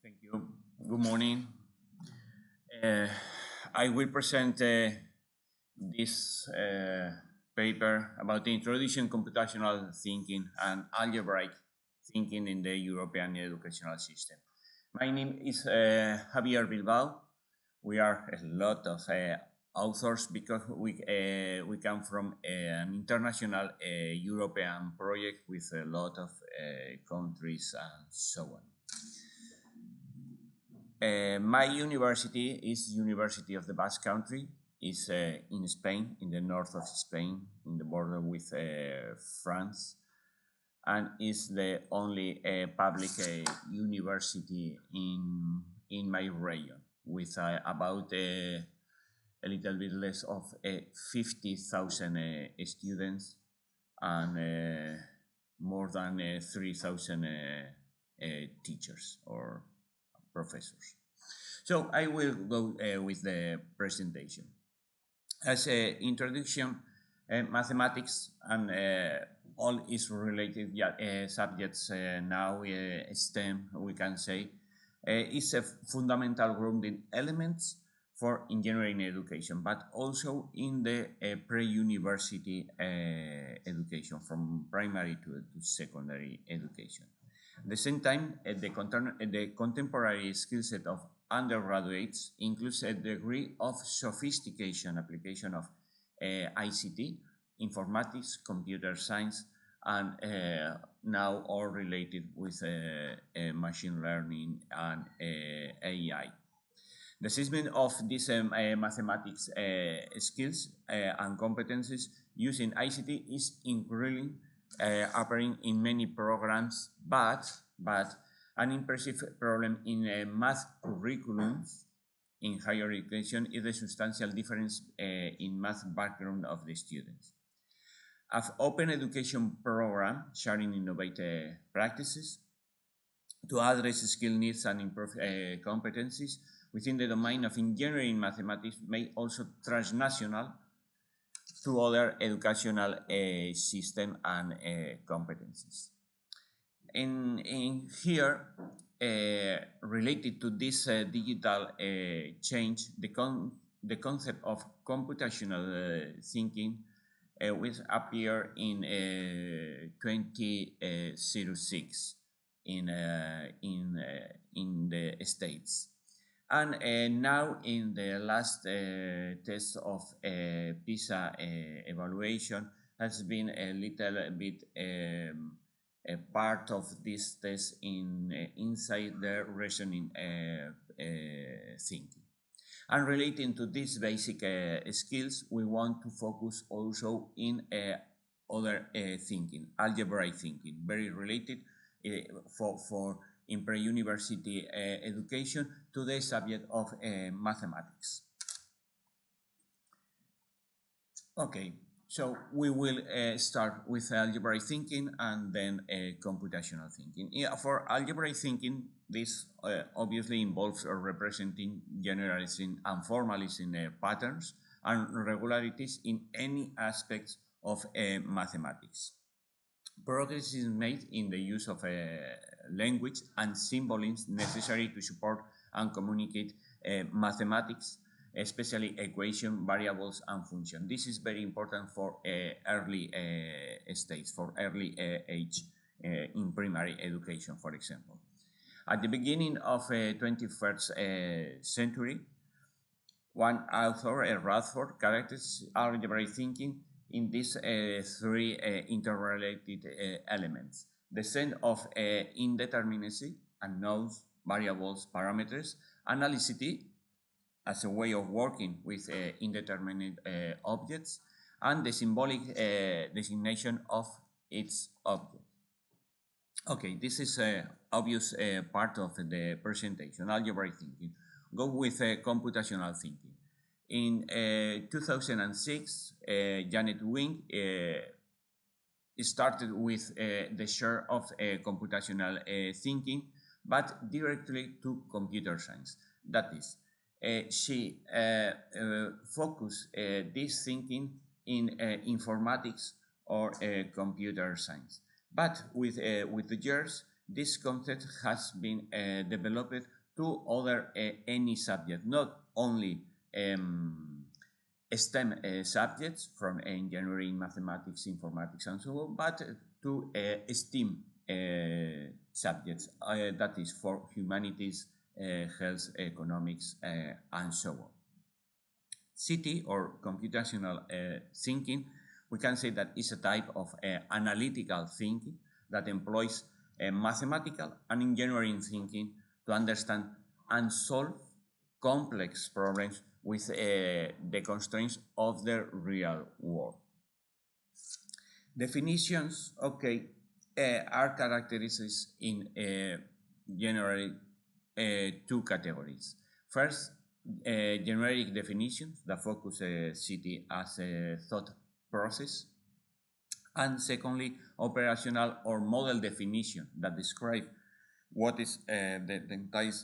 Thank you. Good morning. Uh, I will present this paper about the introduction computational thinking and algebraic thinking in the European educational system. My name is Javier Bilbao. We are a lot of authors because we come from an international European project with a lot of countries and so on. My university is University of the Basque Country. It's in Spain, in the north of Spain, in the border with France, and is the only public university in my region, with about a little bit less of 50,000 students and more than 3,000 teachers or professors. So I will go with the presentation. As an introduction, mathematics and all its related subjects now, STEM, we can say, is a fundamental grounding elements for engineering education, but also in the pre-university education, from primary to secondary education. At the same time, the contemporary skill set of undergraduates includes a degree of sophistication application of ICT, informatics, computer science, and now all related with machine learning and AI. The assessment of these mathematics skills and competencies using ICT is increasingly appearing in many programs, but an impressive problem in math curriculums in higher education is the substantial difference in math background of the students. An open education program sharing innovative practices to address skill needs and improve competencies within the domain of engineering mathematics may also transnational to other educational system and competencies. In here, related to this digital change, the concept of computational thinking will appear in 2006 in the States. And now in the last test of PISA evaluation has been a little bit a part of this test inside the reasoning thinking. And relating to these basic skills, we want to focus also in other thinking, algebraic thinking, very related for in pre-university education to the subject of mathematics. Okay, so we will start with algebraic thinking and then computational thinking. For algebraic thinking, this obviously involves representing, generalizing, and formalizing patterns and regularities in any aspects of mathematics. Progress is made in the use of language and symbolism necessary to support and communicate mathematics, especially equation, variables, and functions. This is very important for early stage, for early age in primary education, for example. At the beginning of 21st century, one author, Radford, characterized algebraic thinking in these three interrelated elements: the sense of indeterminacy, unknowns, variables, parameters, analyticity as a way of working with indeterminate objects, and the symbolic designation of its object. Okay, this is an obvious part of the presentation, algebraic thinking. Go with computational thinking. In 2006, Janet Wing started with the share of computational thinking, but directly to computer science. That is, she focused this thinking in informatics or computer science. But with the years, this concept has been developed to other any subject, not only STEM subjects from engineering, mathematics, informatics, and so on, but to STEAM subjects, that is for humanities, health, economics, and so on. CT, or computational thinking, we can say that is a type of analytical thinking that employs mathematical and engineering thinking to understand and solve complex problems with the constraints of the real world. Definitions, okay, are characterized in generally two categories. First, generic definitions that focus CT as a thought process. And secondly, operational or model definition that describe what is the type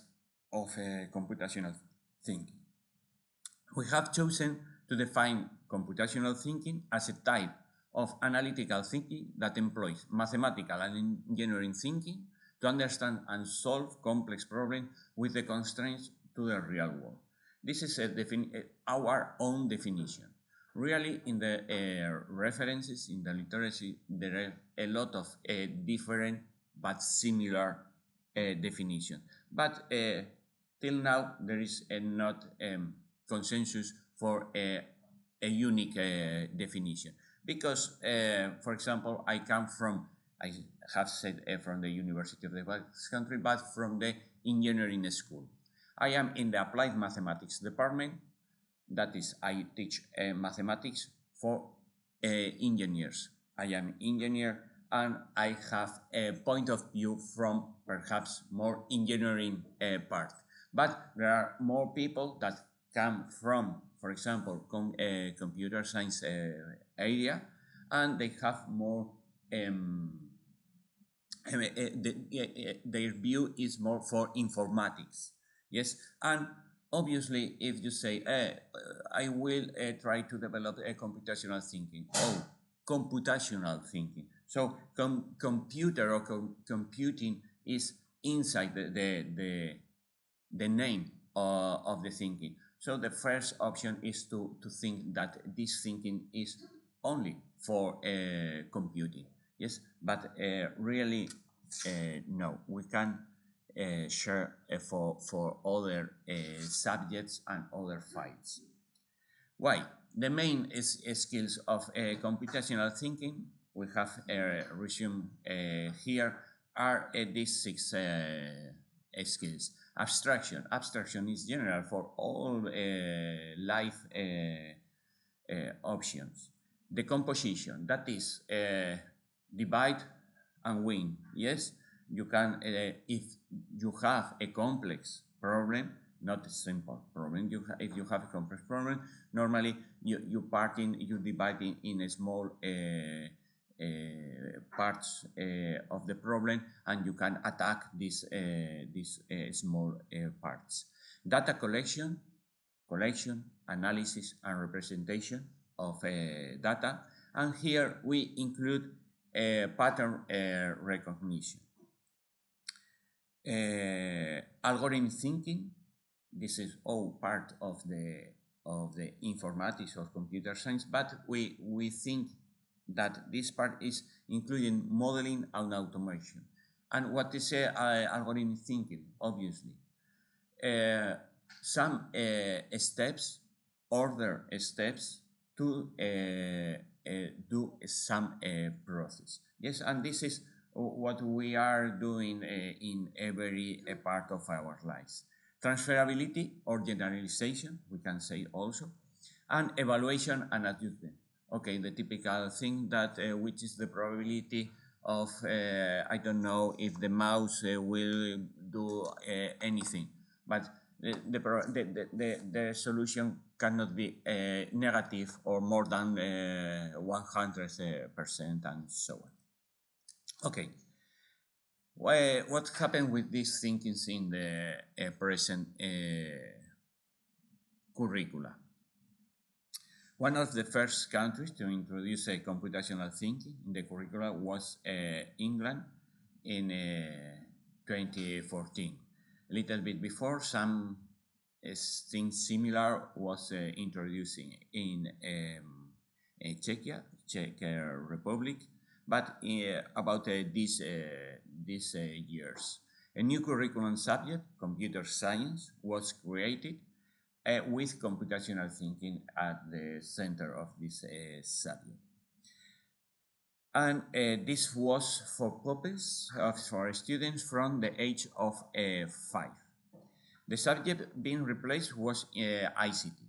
of computational thinking. We have chosen to define computational thinking as a type of analytical thinking that employs mathematical and engineering thinking to understand and solve complex problems with the constraints to the real world. This is our own definition. Really, in the references in the literature, there are a lot of different but similar definitions. But till now, there is not consensus for a unique definition. Because, for example, I have said from the University of the Basque Country, but from the engineering school. I am in the applied mathematics department. That is, I teach mathematics for engineers. I am engineer and I have a point of view from perhaps more engineering part. But there are more people that come from, for example, computer science area, and they have more, their view is more for informatics. Yes, and obviously, if you say, I will try to develop a computational thinking, computational thinking. So computer or computing is inside the name of the thinking. So the first option is to think that this thinking is only for computing. Yes, but really, no, we can share for other subjects and other fields. Why? The main skills of computational thinking we have resumed here are these 6 skills. Abstraction. Abstraction is general for all life options. Decomposition, that is divide and win. Yes, you can, if you have a complex problem, not a simple problem, if you have a complex problem, normally you divide it in a small parts of the problem, and you can attack these small parts. Data collection, analysis, and representation of data, and here we include pattern recognition. Algorithm thinking, this is all part of the informatics or computer science, but we think that this part is including modeling and automation. And what is algorithm thinking? Obviously, some steps, order steps to do some process. Yes, and this is what we are doing in every part of our lives. Transferability or generalization, we can say also, and evaluation and adjustment. Okay, the typical thing that which is the probability of, I don't know if the mouse will do anything, but the solution cannot be negative or more than 100% and so on. Okay, what happened with these thinkings in the present curricula? One of the first countries to introduce computational thinking in the curricula was England in 2014. A little bit before, some things similar was introduced in Czechia, Czech Republic, but about these years. A new curriculum subject, computer science, was created with computational thinking at the center of this subject. And this was for pupils, for students from the age of 5. The subject being replaced was ICT.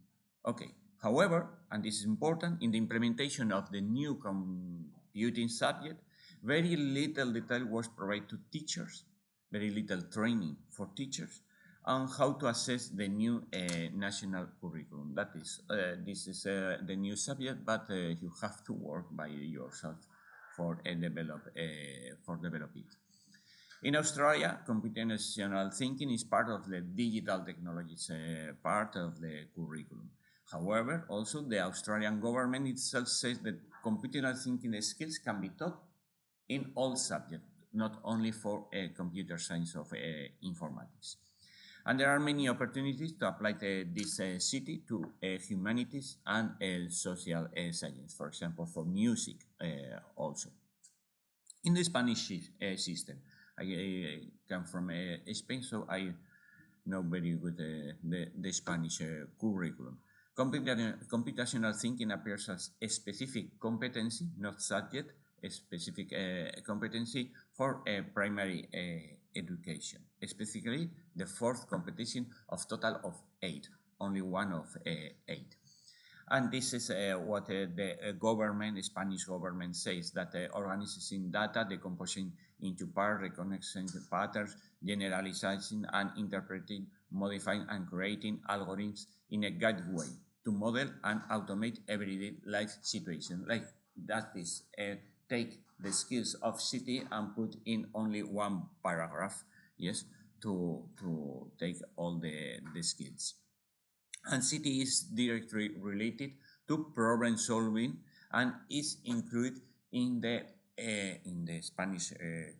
Okay. However, and this is important, in the implementation of the new computing subject, very little detail was provided to teachers, very little training for teachers on how to assess the new national curriculum. That is, this is the new subject, but you have to work by yourself for develop it. In Australia, computational thinking is part of the digital technologies part of the curriculum. However, also the Australian government itself says that computational thinking skills can be taught in all subjects, not only for computer science of informatics. And there are many opportunities to apply this city to humanities and social science, for example, for music also. In the Spanish system, I come from Spain, so I know very good the Spanish curriculum. Computational thinking appears as a specific competency, not subject, a specific competency for primary education, specifically the 4th competition of total of 8, only one of 8. And this is what the government, Spanish government says, that organizing data, decomposing into parts, recognizing patterns, generalizing and interpreting, modifying and creating algorithms in a guided way to model and automate everyday life situations. Like that is, take the skills of CT and put in only one paragraph, yes, to take all the skills. And CT is directly related to problem solving and is included in the Spanish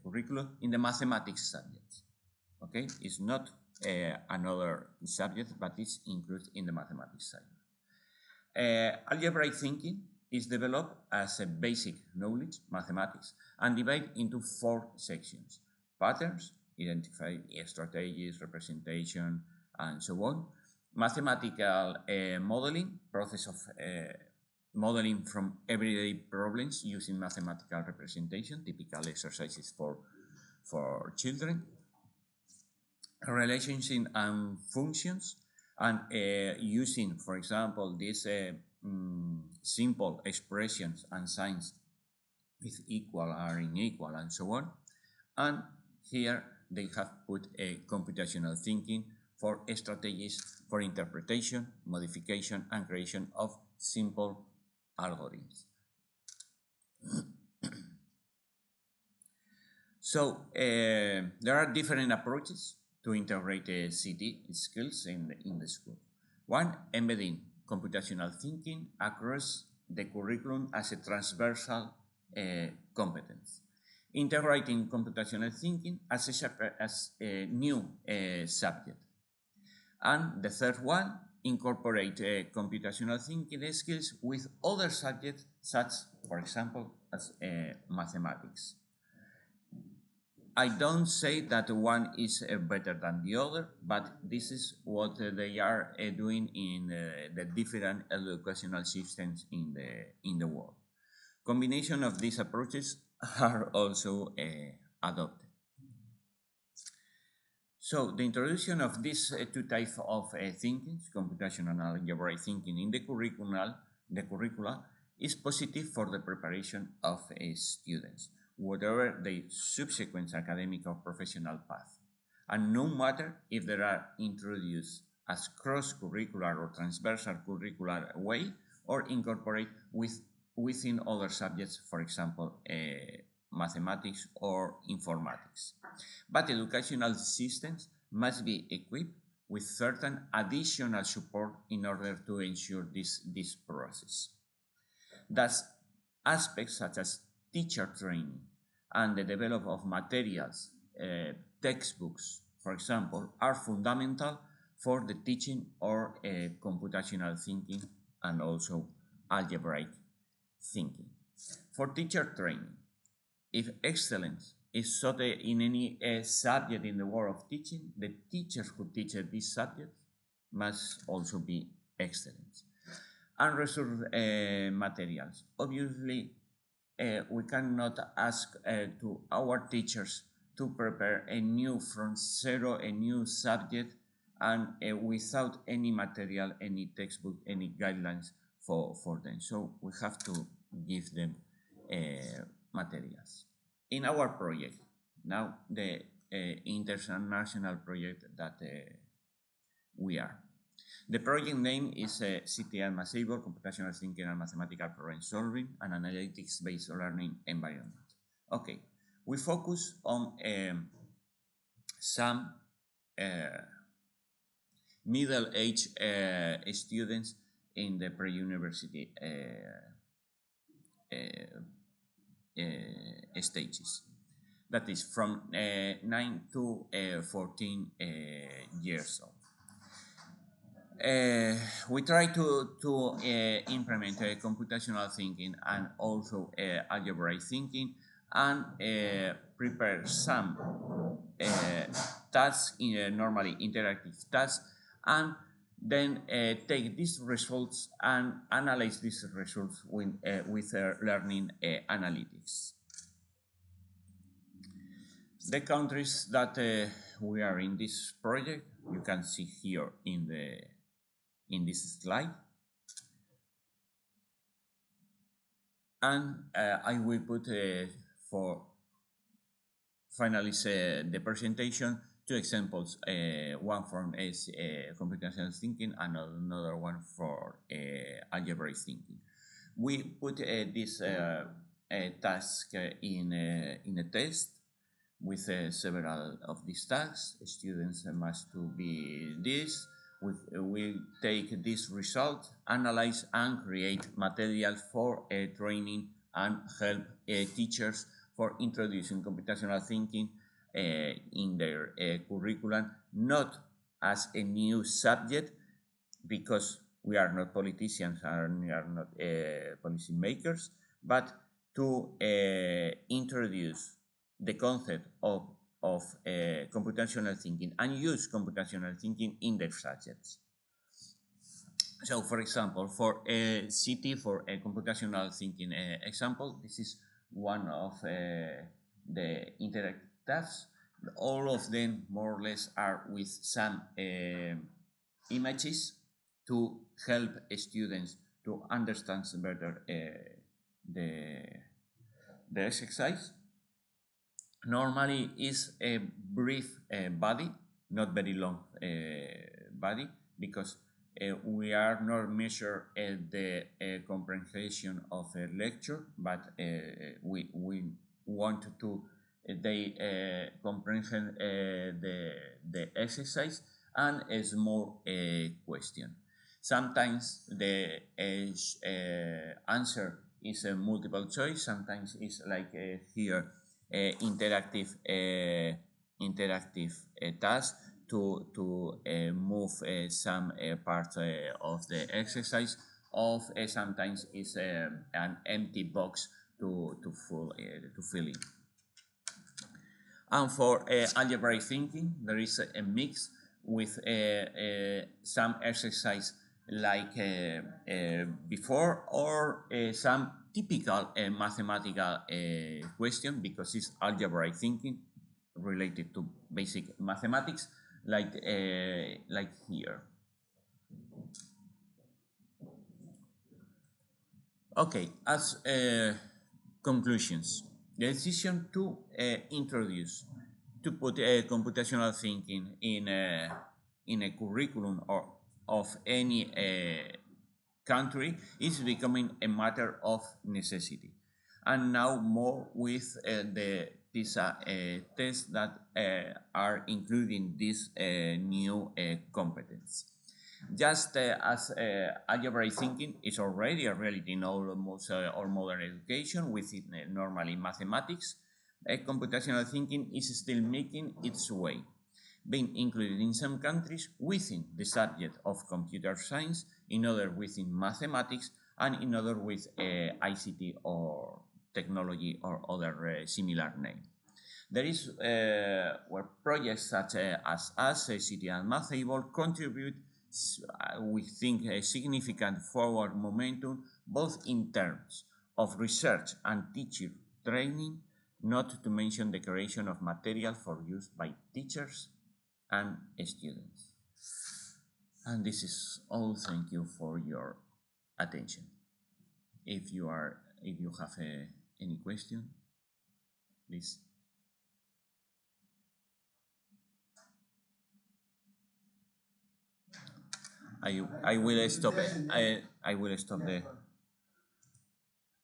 curriculum in the mathematics subjects. Okay, it's not another subject, but it's included in the mathematics subject. Algebraic thinking is developed as a basic knowledge, mathematics, and divided into 4 sections: patterns, identify strategies, representation, and so on. Mathematical modeling, process of modeling from everyday problems using mathematical representation, typical exercises for children. Relationship and functions, and using, for example, these simple expressions and signs with equal or unequal and so on. And here they have put a computational thinking for strategies for interpretation, modification, and creation of simple algorithms. So there are different approaches to integrate CT skills in the school. One, embedding computational thinking across the curriculum as a transversal competence. Integrating computational thinking as a new subject. And the third one, incorporate computational thinking skills with other subjects, such, for example, as mathematics. I don't say that one is better than the other, but this is what they are doing in the different educational systems in the world. Combination of these approaches are also adopted. So the introduction of these 2 types of thinking, computational and algebraic thinking in the curricula, is positive for the preparation of students, whatever their subsequent academic or professional path, and no matter if they are introduced as cross-curricular or transversal curricular way, or incorporate within other subjects, for example, mathematics or informatics. But educational systems must be equipped with certain additional support in order to ensure this process. Thus, aspects such as teacher training and the development of materials, textbooks, for example, are fundamental for the teaching or computational thinking and also algebraic thinking. For teacher training, if excellence is sought in any subject in the world of teaching, the teachers who teach this subject must also be excellent. And resource materials. Obviously, we cannot ask to our teachers to prepare a new from zero, a new subject, and without any material, any textbook, any guidelines for them. So we have to give them materials. In our project, now the international project that we are. The project name is CTL Massive, Computational Thinking and Mathematical Problem Solving, and Analytics-Based Learning Environment. Okay, we focus on some middle-aged students in the pre-university stages. That is from 9 to 14 years old. We try to implement computational thinking and also algebraic thinking and prepare some tasks, normally interactive tasks, and then take these results and analyze these results with learning analytics. The countries that we are in this project, you can see here in this slide. And I will put for finalize the presentation 2 examples, one from computational thinking and another one for algebraic thinking. We put this task in a test with several of these tasks. Students must to be this. We take this result, analyze and create material for training and help teachers for introducing computational thinking in their curriculum, not as a new subject, because we are not politicians and we are not policy makers, but to introduce the concept of computational thinking and use computational thinking in their subjects. So, for example, for a CT, for a computational thinking example, this is one of the interactive tasks. All of them, more or less, are with some images to help students to understand better the exercise. Normally is a brief body, not very long body, because we are not measure the comprehension of a lecture, but we want to they comprehend the exercise and a small question. Sometimes the answer is a multiple choice. Sometimes it's like here. Interactive task to move some parts of the exercise. Of sometimes is an empty box to fill in. And for algebraic thinking, there is a mix with some exercise like before, or some typical mathematical question, because it's algebraic thinking related to basic mathematics, like here. Okay, as conclusions, the decision to introduce, to put computational thinking in a curriculum or of any country is becoming a matter of necessity, and now more with the PISA tests that are including this new competence. Just as algebraic thinking is already a reality in almost all modern education, with it normally mathematics, computational thinking is still making its way, being included in some countries within the subject of computer science, in others within mathematics, and in others with ICT or technology or other similar name. There is where projects such as us, City and Mathable contribute, we think, a significant forward momentum, both in terms of research and teacher training, not to mention the creation of material for use by teachers and students. And this is all. Thank you for your attention. If you have any question, please. I will stop. I will stop the.